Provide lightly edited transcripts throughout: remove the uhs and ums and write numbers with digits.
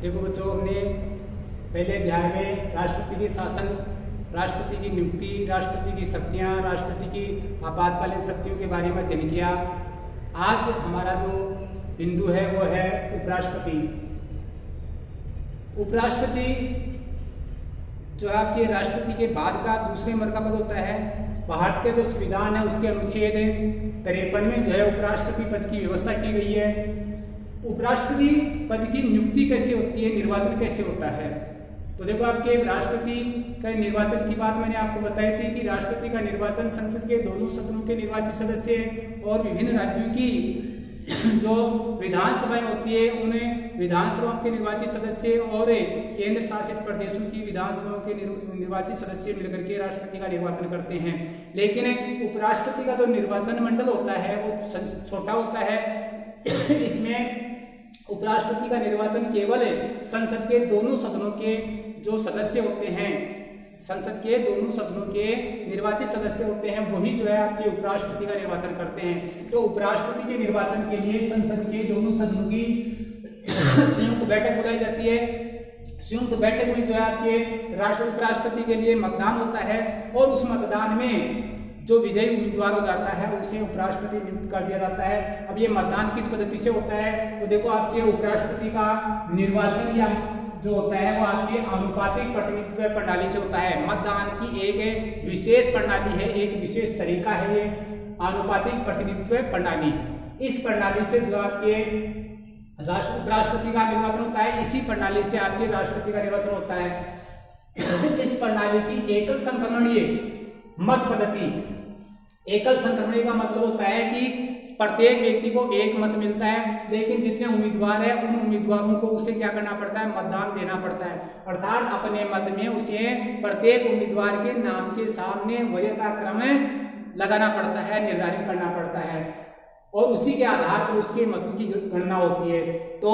देखो बच्चों, हमने पहले अध्याय में राष्ट्रपति के शासन, राष्ट्रपति की नियुक्ति, राष्ट्रपति की शक्तियां, राष्ट्रपति की आपातकालीन शक्तियों के बारे में अध्ययन किया। आज हमारा जो बिंदु है वो है उपराष्ट्रपति। उपराष्ट्रपति जो आपके राष्ट्रपति के बाद का दूसरे नंबर का पद होता है। भारत के जो संविधान है उसके अनुच्छेद 53 में जो है उपराष्ट्रपति पद की व्यवस्था की गई है। उपराष्ट्रपति पद की नियुक्ति कैसे होती है, निर्वाचन कैसे होता है? तो देखो, आपके राष्ट्रपति का निर्वाचन की बात मैंने आपको बताई थी कि राष्ट्रपति का निर्वाचन संसद के दोनों सदनों के निर्वाचित सदस्य और विभिन्न राज्यों की जो विधानसभाएं होती है उन्हें विधानसभाओं के निर्वाचित सदस्य और केंद्र शासित प्रदेशों की विधानसभाओं के निर्वाचित सदस्य मिलकर के राष्ट्रपति का निर्वाचन करते हैं। लेकिन उपराष्ट्रपति का जो निर्वाचन मंडल होता है वो छोटा होता है। इसमें उपराष्ट्रपति का निर्वाचन केवल संसद के दोनों सदनों के जो सदस्य होते हैं, संसद के दोनों सदनों के निर्वाचित सदस्य होते हैं, वही जो है आपके उपराष्ट्रपति का निर्वाचन करते हैं। तो उपराष्ट्रपति के निर्वाचन के लिए संसद के दोनों सदनों की संयुक्त बैठक बुलाई जाती है। संयुक्त बैठक में जो है आपके उपराष्ट्रपति के लिए मतदान होता है और उस मतदान में जो विजयी उम्मीदवार हो जाता है उसे उपराष्ट्रपति नियुक्त कर दिया जाता है। अब ये मतदान किस पद्धति से होता है? तो देखो, आपके उपराष्ट्रपति का निर्वाचन या जो होता है वो आपके आनुपातिक प्रतिनिधित्व प्रणाली से होता है। मतदान की एक विशेष प्रणाली है, एक विशेष तरीका है ये आनुपातिक प्रतिनिधित्व प्रणाली। इस प्रणाली से जो आपके उपराष्ट्रपति का निर्वाचन होता है, इसी प्रणाली से आपके राष्ट्रपति का निर्वाचन होता है। इस प्रणाली की एकल संक्रमणीय मत पद्धति, एकल संक्रमणीय का मतलब होता है कि प्रत्येक व्यक्ति को एक मत मिलता है, लेकिन जितने उम्मीदवार है उन उम्मीदवारों को उसे क्या करना पड़ता है? मतदान देना पड़ता है। अर्थात अपने मत में उसे प्रत्येक उम्मीदवार के नाम के सामने वरीयता क्रम लगाना पड़ता है, निर्धारित करना पड़ता है और उसी के आधार पर उसके मतों की गणना होती है। तो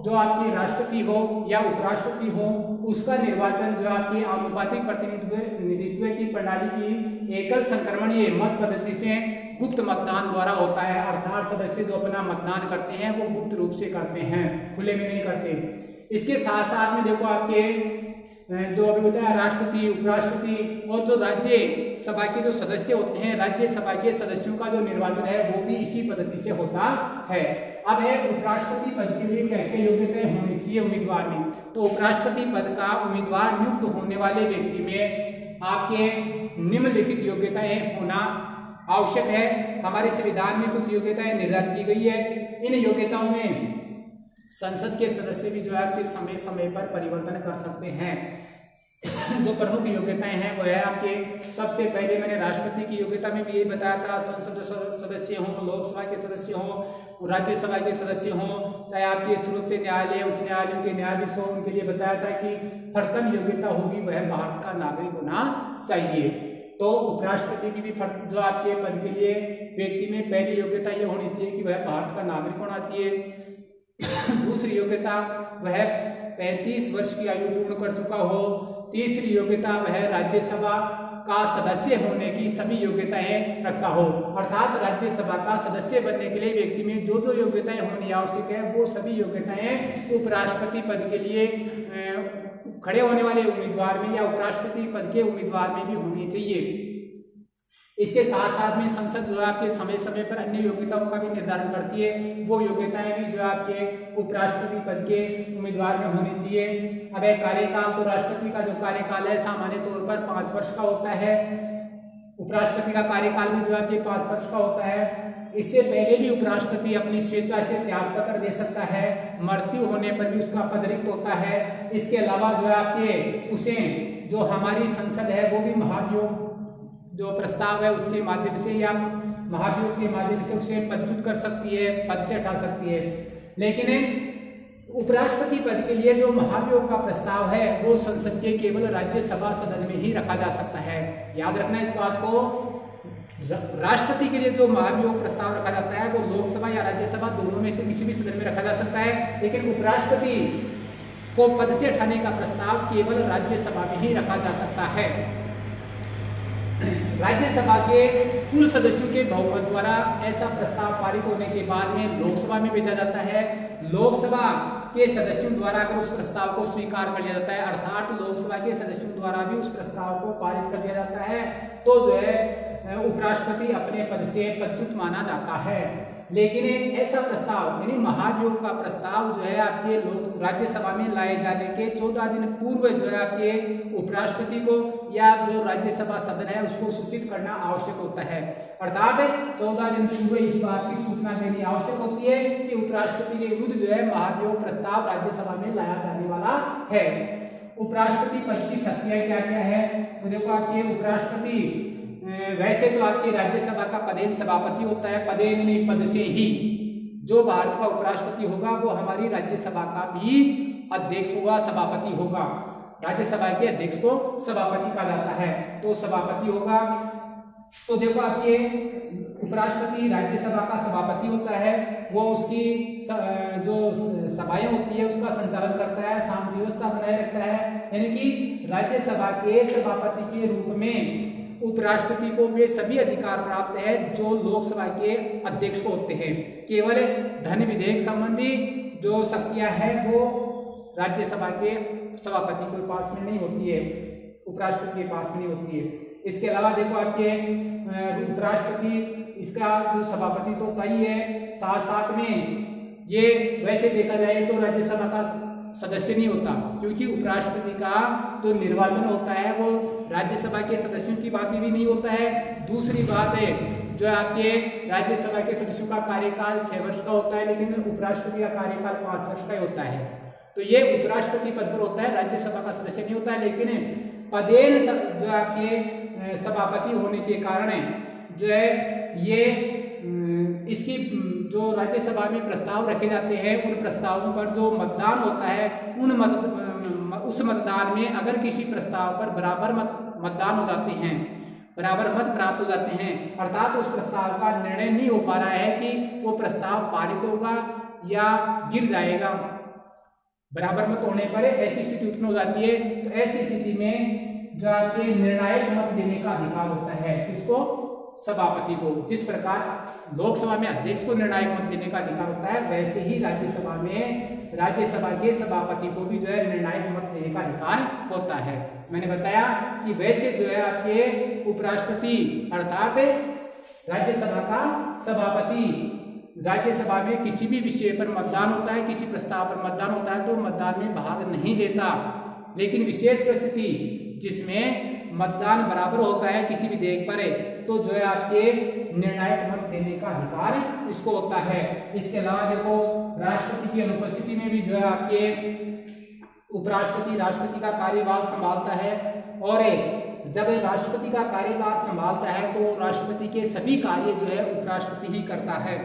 जो आपकी राष्ट्रपति हो या उपराष्ट्रपति हो, उसका निर्वाचन जो आपकी आनुपातिक प्रतिनिधित्व की प्रणाली की एकल संक्रमणीय मत पद्धति से गुप्त मतदान द्वारा होता है। अर्थात सदस्य जो अपना मतदान करते हैं वो गुप्त रूप से करते हैं, खुले में नहीं करते। इसके साथ साथ में देखो, आपके जो अभी होता है राष्ट्रपति, उपराष्ट्रपति और जो राज्य सभा के जो सदस्य होते हैं, राज्य सभा के सदस्यों का जो निर्वाचन है वो भी इसी पद्धति से होता है। अब है उपराष्ट्रपति पद के लिए क्या क्या योग्यताएं होनी चाहिए उम्मीदवार में? तो उपराष्ट्रपति पद का उम्मीदवार नियुक्त होने वाले व्यक्ति में आपके निम्नलिखित योग्यताएं होना आवश्यक है। हमारे संविधान में कुछ योग्यताएं निर्धारित की गई है। इन योग्यताओं में संसद के सदस्य भी जो है आपके समय समय पर परिवर्तन कर सकते हैं। जो प्रमुख योग्यताएं हैं वो है आपके, सबसे पहले मैंने राष्ट्रपति की योग्यता में भी यही बताया था, संसद सदस्य हों, लोकसभा के सदस्य हों, राज्यसभा के सदस्य हों, चाहे आपके सर्वोच्च न्यायालय, उच्च न्यायालयों के न्यायाधीश हों, उनके लिए बताया था कि प्रथम योग्यता होगी वह भारत का नागरिक होना चाहिए। तो उपराष्ट्रपति की भी जो आपके पद के लिए व्यक्ति में पहली योग्यता यह होनी चाहिए कि वह भारत का नागरिक होना चाहिए। दूसरी योग्यता वह 35 वर्ष की आयु पूर्ण कर चुका हो। तीसरी योग्यता वह राज्यसभा का सदस्य होने की सभी योग्यताएं रखता हो। अर्थात राज्यसभा का सदस्य बनने के लिए व्यक्ति में जो जो योग्यताएं होनी आवश्यक है वो सभी योग्यताएं उपराष्ट्रपति पद के लिए खड़े होने वाले उम्मीदवार में या उपराष्ट्रपति पद के उम्मीदवार में भी होनी चाहिए। इसके साथ साथ में संसद जो आपके समय समय पर अन्य योग्यताओं का भी निर्धारण करती है। वो योग्यताएं भी जो आपके उपराष्ट्रपति पद के उम्मीदवार में होनी चाहिए। अब एक कार्यकाल, तो राष्ट्रपति का जो कार्यकाल है सामान्य तौर पर 5 वर्ष का होता है। उपराष्ट्रपति का कार्यकाल भी जो आपके 5 वर्ष का होता है। इससे पहले भी उपराष्ट्रपति अपनी स्वेच्छा से त्याग पत्र दे सकता है। मृत्यु होने पर भी उसका पद रिक्त होता है। इसके अलावा जो है आपके उसे जो हमारी संसद है वो भी महाभियोग जो प्रस्ताव है उसके माध्यम से या महाभियोग के माध्यम से उसे पदच्युत कर सकती है, पद से हटा सकती है। लेकिन उपराष्ट्रपति पद के लिए जो महाभियोग का प्रस्ताव है वो संसद के केवल राज्यसभा सदन में ही रखा जा सकता है। याद रखना इस बात को। राष्ट्रपति के लिए जो महाभियोग प्रस्ताव रखा जाता है वो लोकसभा या राज्यसभा दोनों में से किसी भी सदन में रखा जा सकता है, लेकिन उपराष्ट्रपति को पद से हटाने का प्रस्ताव केवल राज्यसभा में ही रखा जा सकता है। राज्यसभा के कुल सदस्यों के बहुमत द्वारा ऐसा प्रस्ताव पारित होने के बाद में लोकसभा में भेजा जाता है। लोकसभा के सदस्यों द्वारा अगर उस प्रस्ताव को स्वीकार कर लिया जाता है, अर्थात लोकसभा के सदस्यों द्वारा भी उस प्रस्ताव को पारित कर दिया जाता है, तो जो है उपराष्ट्रपति अपने पद से पदच्युत माना जाता है। लेकिन ऐसा प्रस्ताव यानी महाभियोग का प्रस्ताव जो है आपके राज्यसभा में लाए जाने के 14 दिन पूर्व जो है आपके उपराष्ट्रपति को या जो राज्यसभा सदन है उसको सूचित करना आवश्यक होता है। अर्थात 14 दिन पूर्व इस बात की सूचना देनी आवश्यक होती है कि उपराष्ट्रपति के विरुद्ध जो है महाभियोग प्रस्ताव राज्यसभा में लाया जाने वाला है। उपराष्ट्रपति पद की शक्तियां क्या क्या है, तो देखो आपके उपराष्ट्रपति वैसे तो आपकी राज्यसभा का पदेन सभापति होता है, पदेन नहीं पद से ही। जो भारत का उपराष्ट्रपति होगा वो हमारी राज्यसभा का भी अध्यक्ष होगा, सभापति होगा। राज्यसभा के अध्यक्ष को सभापति कहा जाता है, तो सभापति होगा। तो देखो आपके उपराष्ट्रपति राज्यसभा का सभापति होता है, वो उसकी जो सभाएं होती है उसका संचालन करता है, शांति व्यवस्था बनाए रखता है। यानी कि राज्यसभा के सभापति के रूप में उपराष्ट्रपति को वे सभी अधिकार प्राप्त है जो लोकसभा के अध्यक्ष को होते हैं। केवल धन विधेयक संबंधी जो शक्तियां हैं वो राज्यसभा के सभापति के पास में नहीं होती है, उपराष्ट्रपति के पास नहीं होती है। इसके अलावा देखो आपके उपराष्ट्रपति इसका जो सभापति तो तय है, साथ साथ में ये वैसे देखा जाए तो राज्यसभा का सदस्य नहीं होता, क्योंकि उपराष्ट्रपति का जो निर्वाचन होता है वो राज्यसभा के सदस्यों की बात भी नहीं होता है। दूसरी बात है जो आपके राज्यसभा के सदस्यों का कार्यकाल 6 वर्ष का होता है, लेकिन उपराष्ट्रपति का कार्यकाल 5 वर्ष का ही होता है। तो ये उपराष्ट्रपति पद पर होता है, राज्यसभा का सदस्य नहीं होता है। लेकिन पदेन जो आपके सभापति होने के कारण जो है ये इसकी जो राज्यसभा में प्रस्ताव रखे जाते हैं उन प्रस्तावों पर जो मतदान होता है उस मतदान में अगर किसी प्रस्ताव पर बराबर मतदान हो जाते हैं, बराबर मत प्राप्त हो जाते हैं, अर्थात उस प्रस्ताव का निर्णय नहीं हो पा रहा है कि वो प्रस्ताव पारित होगा या गिर जाएगा, बराबर मत होने पर ऐसी स्थिति उत्पन्न हो जाती है। तो ऐसी स्थिति में जो आपके निर्णायक मत देने का अधिकार होता है इसको सभापति को। जिस प्रकार लोकसभा में अध्यक्ष को निर्णायक मत देने का अधिकार होता है, वैसे ही राज्यसभा में राज्यसभा के सभापति को भी जो है निर्णायक मत देने का अधिकार होता है। मैंने बताया कि वैसे जो है आपके उपराष्ट्रपति अर्थात राज्यसभा का सभापति राज्यसभा में किसी भी विषय पर मतदान होता है, किसी प्रस्ताव पर मतदान होता है तो मतदान में भाग नहीं लेता। लेकिन विशेष परिस्थिति जिसमें मतदान बराबर होता है किसी विधेयक पर तो जो है आपके निर्णायक मत देने का अधिकार इसको होता है। इसके अलावा देखो राष्ट्रपति की अनुपस्थिति में भी जो है आपके उपराष्ट्रपति राष्ट्रपति का कार्यभार संभालता है, और जब राष्ट्रपति का कार्यभार संभालता है तो राष्ट्रपति के सभी कार्य जो है उपराष्ट्रपति ही करता है।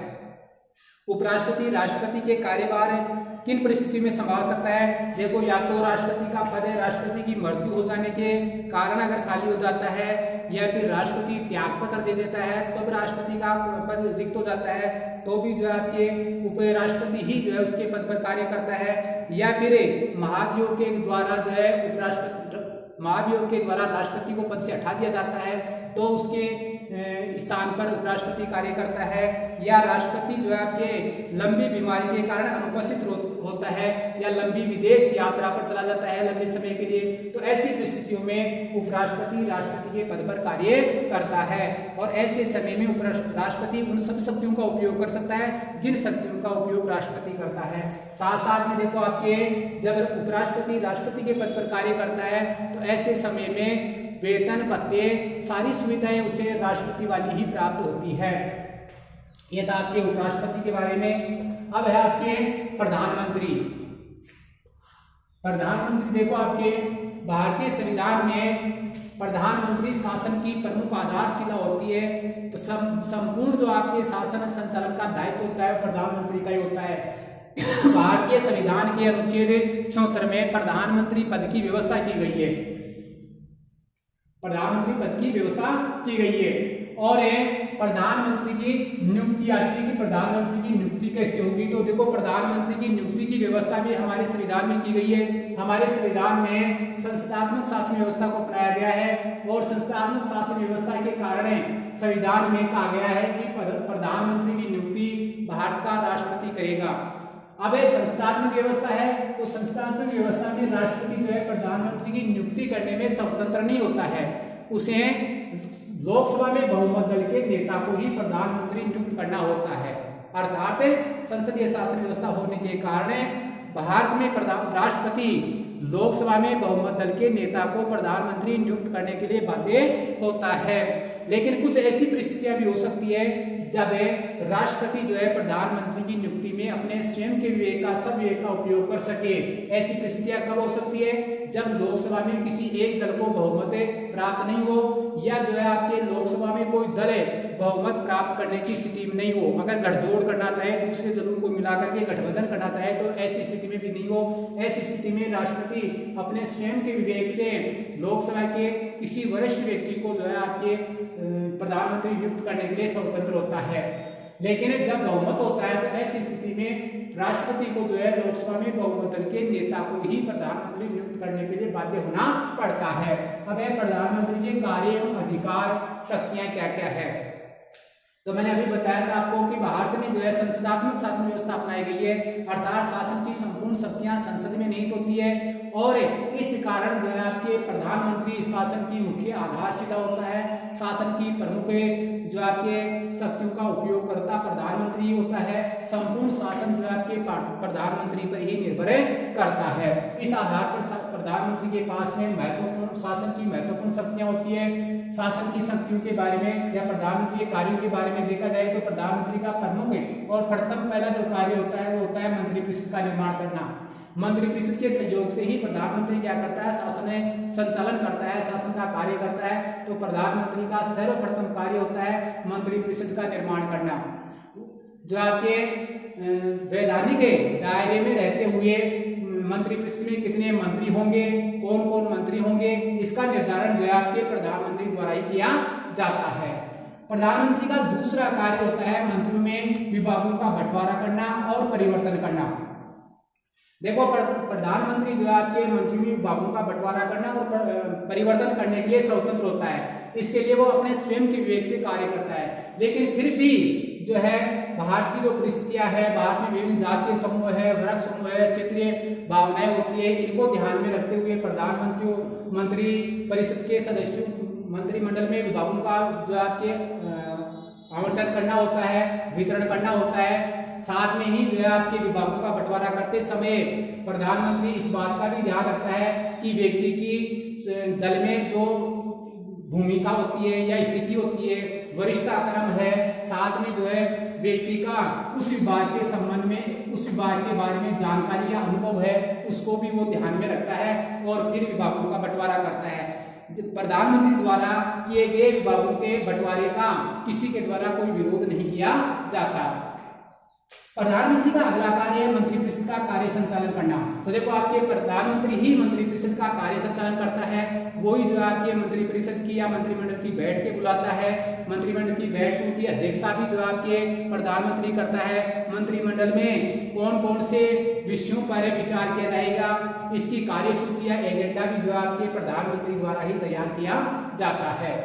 उपराष्ट्रपति राष्ट्रपति के कार्यभार किन परिस्थिति में संभाल सकता है, देखो या तो राष्ट्रपति का पद है राष्ट्रपति की मृत्यु हो जाने के कारण अगर खाली हो जाता है, या फिर राष्ट्रपति त्याग पत्र दे देता है तब राष्ट्रपति का पद रिक्त हो जाता है तो भी जो है आपके उपराष्ट्रपति ही जो है उसके पद पर कार्य करता है, या फिर महाभियोग के द्वारा जो है महाभियोग के द्वारा राष्ट्रपति को पद से हटा दिया जाता है तो उसके स्थान पर उपराष्ट्रपति कार्य करता है, या राष्ट्रपति जो है आपके लंबी बीमारी के कारण अनुपस्थित होता है या लंबी विदेश यात्रा पर चला जाता है लंबे समय के लिए, तो ऐसी परिस्थितियों में उपराष्ट्रपति राष्ट्रपति के पद पर कार्य करता है। और ऐसे समय में उपराष्ट्रपति उन सब शक्तियों का उपयोग कर सकता है जिन शक्तियों का उपयोग राष्ट्रपति करता है। साथ साथ में देखो आपके जब उपराष्ट्रपति राष्ट्रपति के पद पर कार्य करता है तो ऐसे समय में वेतन भत्ते सारी सुविधाएं उसे राष्ट्रपति वाली ही प्राप्त होती है। ये था आपके उपराष्ट्रपति के बारे में। अब है आपके प्रधानमंत्री। प्रधानमंत्री देखो आपके भारतीय संविधान में प्रधानमंत्री शासन की प्रमुख आधारशिला होती है, तो संपूर्ण जो आपके शासन संचालन का दायित्व होता है प्रधानमंत्री का ही होता है। भारतीय संविधान के अनुच्छेद 76 में प्रधानमंत्री पद की व्यवस्था की गई है, प्रधानमंत्री पद की व्यवस्था की गई है। और प्रधानमंत्री की नियुक्ति आती है कि प्रधानमंत्री की नियुक्ति कैसे होगी। तो देखो प्रधानमंत्री की नियुक्ति की व्यवस्था भी हमारे संविधान में की गई है। हमारे संविधान में संस्थात्मक शासन व्यवस्था को अपनाया गया है और संस्थात्मक शासन व्यवस्था के कारण संविधान में कहा गया है कि प्रधानमंत्री की नियुक्ति भारत का राष्ट्रपति करेगा। अब ये संस्थात्मक व्यवस्था है तो संस्थात्मक व्यवस्था में राष्ट्रपति जो है प्रधानमंत्री की नियुक्ति करने में स्वतंत्र नहीं होता है, उसे लोकसभा में बहुमत दल के नेता को ही प्रधानमंत्री नियुक्त करना होता है। अर्थात संसदीय शासन व्यवस्था होने के कारण भारत में राष्ट्रपति लोकसभा में बहुमत दल के नेता को प्रधानमंत्री नियुक्त करने के लिए बाध्य होता है। लेकिन कुछ ऐसी परिस्थितियां भी हो सकती है जब राष्ट्रपति जो है प्रधानमंत्री की नियुक्ति में अपने स्वयं के विवेक का सब विवेक का उपयोग कर सके। ऐसी परिस्थितियां कब हो सकती है? जब लोकसभा में किसी एक दल को बहुमत प्राप्त नहीं हो या जो है आपके लोकसभा में कोई दल बहुमत प्राप्त करने की स्थिति में नहीं हो। अगर गठजोड़ करना चाहे, दूसरे दलों को मिलाकर के गठबंधन करना चाहे तो ऐसी स्थिति में भी नहीं हो। ऐसी स्थिति में राष्ट्रपति अपने स्वयं के विवेक से लोकसभा के किसी वरिष्ठ व्यक्ति को जो है आपके प्रधानमंत्री नियुक्त करने के लिए स्वतंत्र होता है। लेकिन जब बहुमत होता है तो ऐसी स्थिति में राष्ट्रपति को जो है लोकसभा में बहुमत दल के नेता को ही प्रधानमंत्री नियुक्त करने के लिए बाध्य होना पड़ता है। अब प्रधानमंत्री के कार्य एवं अधिकार शक्तियां क्या क्या है? तो मैंने अभी बताया था आपको कि भारत में जो है संसदात्मक शासन व्यवस्था अपनाई गई है, अर्थात शासन की संपूर्ण शक्तियां संसद में निहित होती है और इस कारण जो है आपके प्रधानमंत्री शासन की मुख्य आधारशिला होता है। शासन की प्रमुख जो आपके शक्तियों का उपयोग करता प्रधानमंत्री होता है। संपूर्ण शासन जो आपके प्रधानमंत्री पर ही निर्भर करता है। इस आधार पर प्रधानमंत्री के पास में महत्वपूर्ण शासन की महत्वपूर्ण शक्तियां होती है। शासन की शक्तियों के बारे में या प्रधानमंत्री के कार्यों के बारे में देखा जाए तो प्रधानमंत्री का प्रमुख और प्रथम पहला जो कार्य होता है वो होता है मंत्रिपरिषद का निर्माण करना। मंत्रिपरिषद के सहयोग से ही प्रधानमंत्री क्या करता है? शासन संचालन करता है, शासन का कार्य करता है। तो प्रधानमंत्री का सर्वप्रथम कार्य होता है मंत्रिपरिषद का निर्माण करना। जो आपके वैधानिक दायरे में रहते हुए मंत्रिपरिषद में कितने मंत्री होंगे, कौन कौन मंत्री होंगे, इसका निर्धारण जो है आपके प्रधानमंत्री द्वारा ही किया जाता है। प्रधानमंत्री का दूसरा कार्य होता है मंत्रियों में विभागों का बंटवारा करना और परिवर्तन करना। देखो प्रधानमंत्री जो है आपके मंत्रियों में विभागों का बंटवारा करना और परिवर्तन करने के लिए स्वतंत्र होता है। इसके लिए वो अपने स्वयं के विवेक से कार्य करता है। लेकिन फिर भी जो है भारत की जो परिस्थितियां है, भारत में विभिन्न जातीय समूह है, वर्ग समूह है, क्षेत्रीय भावनाएं होती है, इनको ध्यान में रखते हुए प्रधानमंत्री मंत्री परिषद के सदस्यों मंत्रिमंडल में विभागों का जो आपके आवंटन करना होता है, वितरण करना होता है। साथ में ही जो है आपके विभागों का बंटवारा करते समय प्रधानमंत्री इस बात का भी ध्यान रखता है कि व्यक्ति की दल में जो भूमिका होती है या स्थिति होती है, वरिष्ठता क्रम है, साथ में जो है व्यक्ति का उस विभाग के संबंध में, उस विभाग के बारे में जानकारी या अनुभव है, उसको भी वो ध्यान में रखता है और फिर विभागों का बंटवारा करता है। प्रधानमंत्री द्वारा किए गए विभागों के बंटवारे का किसी के द्वारा कोई विरोध नहीं किया जाता। प्रधानमंत्री का अगला कार्य है मंत्रिपरिषद का कार्य संचालन करना। तो देखो आपके प्रधानमंत्री ही मंत्रिपरिषद का कार्य संचालन करता है। वही जो आपके मंत्रिपरिषद की या मंत्रिमंडल की बैठकें बुलाता है। मंत्रिमंडल की बैठकों की अध्यक्षता भी जो आपके प्रधानमंत्री करता है। मंत्रिमंडल में कौन कौन से विषयों पर विचार किया जाएगा, इसकी कार्यसूची या एजेंडा भी जो आपके प्रधानमंत्री द्वारा ही तैयार किया जाता है।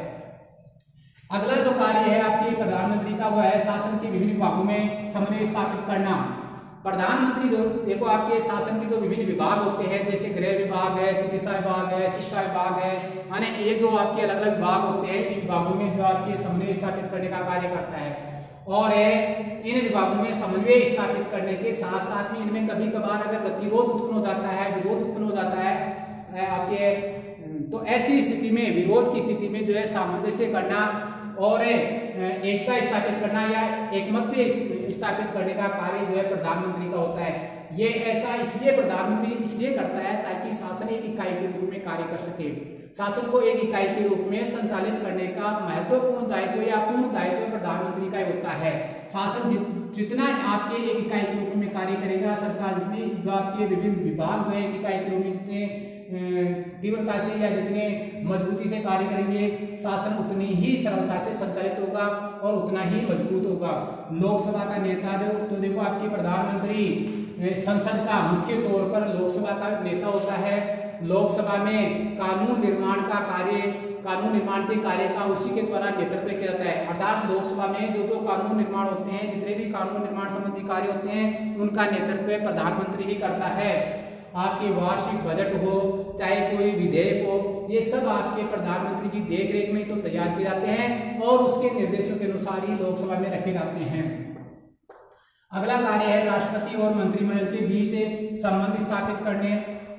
अगला जो कार्य है आपके प्रधानमंत्री का वो है शासन के विभिन्न विभागों में समन्वय स्थापित करना। प्रधानमंत्री जो देखो आपके शासन के जो विभिन्न विभाग होते हैं, जैसे गृह विभाग है, चिकित्सा विभाग है, शिक्षा विभाग है, माने ये जो आपके अलग अलग विभाग होते हैं, इन विभागों में जो आपके समन्वय स्थापित करने का कार्य करता है। और इन विभागों में समन्वय स्थापित करने के साथ साथ में इनमें कभी कभार अगर गतिरोध उत्पन्न हो जाता है, विरोध उत्पन्न हो जाता है आपके, तो ऐसी स्थिति में, विरोध की स्थिति में जो है सामंजस्य करना और एकता स्थापित करना या एकमत्य स्थापित करने का कार्य जो है प्रधानमंत्री का होता है। ये ऐसा इसलिए प्रधानमंत्री इसलिए करता है ताकि शासन एक इकाई के रूप में कार्य कर सके। शासन को एक इकाई के रूप में संचालित करने का महत्वपूर्ण दायित्व या पूर्ण दायित्व प्रधानमंत्री का होता है। शासन जितना आपके एक इकाई के रूप में कार्य करेगा, सरकार जितनी जो आपके विभिन्न विभाग जो है एक इकाई के रूप में जितने तीव्रता से या जितने मजबूती से कार्य करेंगे, शासन उतनी ही सरलता से संचालित होगा और उतना ही मजबूत होगा। लोकसभा का नेता तो देखो आपके प्रधानमंत्री संसद का मुख्य तौर पर लोकसभा का नेता होता है। लोकसभा में कानून निर्माण के कार्य का उसी के द्वारा नेतृत्व किया जाता है। अर्थात लोकसभा में जो कानून निर्माण होते हैं, जितने भी कानून निर्माण संबंधी कार्य होते हैं, उनका नेतृत्व प्रधानमंत्री ही करता है। आपके वार्षिक बजट हो चाहे कोई विधेयक हो, ये सब आपके प्रधानमंत्री की देखरेख में तो तैयार किए जाते हैं और उसके निर्देशों के अनुसार ही लोकसभा में रखे जाते हैं। अगला कार्य है राष्ट्रपति और मंत्रिमंडल के बीच संबंध स्थापित करने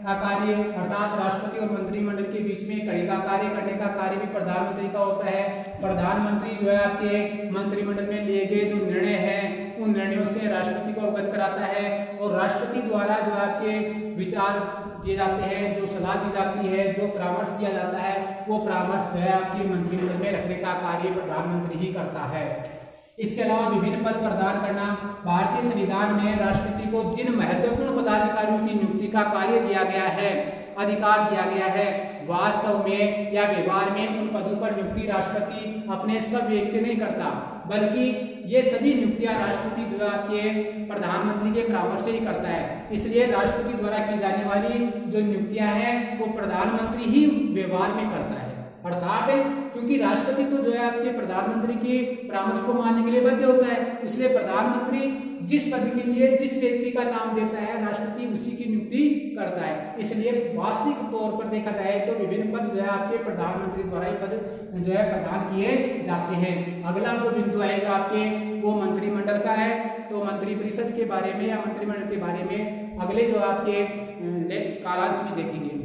का कार्य, अर्थात राष्ट्रपति और मंत्रिमंडल के बीच में कड़ी का कार्य करने का कार्य भी प्रधानमंत्री का होता है। प्रधानमंत्री जो है आपके मंत्रिमंडल में लिए गए जो निर्णय हैं, उन निर्णयों से राष्ट्रपति को अवगत कराता है और राष्ट्रपति द्वारा जो आपके विचार दिए जाते हैं, जो सलाह दी जाती है, जो परामर्श दिया जाता है, वो परामर्श जो है आपके मंत्रिमंडल में रखने का कार्य प्रधानमंत्री ही करता है। इसके अलावा विभिन्न पद प्रदान करना, भारतीय संविधान में राष्ट्रपति को जिन महत्वपूर्ण पदाधिकारियों की नियुक्ति का कार्य दिया गया है, अधिकार दिया गया है, वास्तव में या व्यवहार में उन पदों पर नियुक्ति राष्ट्रपति अपने सब वेग से नहीं करता, बल्कि ये सभी नियुक्तियां राष्ट्रपति द्वारा के प्रधानमंत्री के परामर्श से ही करता है। इसलिए राष्ट्रपति द्वारा की जाने वाली जो नियुक्तियां हैं वो प्रधानमंत्री ही व्यवहार में करता है। अर्थात क्योंकि राष्ट्रपति तो जो है आपके प्रधानमंत्री के परामर्श को मानने के लिए बाध्य होता है, इसलिए प्रधानमंत्री जिस पद के लिए जिस व्यक्ति का नाम देता है, राष्ट्रपति उसी की नियुक्ति करता है। इसलिए वास्तविक तौर पर देखा जाए तो विभिन्न पद जो है आपके प्रधानमंत्री द्वारा ही पद जो है प्रदान किए जाते हैं। अगला जो बिंदु आएगा आपके वो मंत्रिमंडल का है, तो मंत्रिपरिषद के बारे में या मंत्रिमंडल के बारे में अगले जो आपके कालांश में देखेंगे।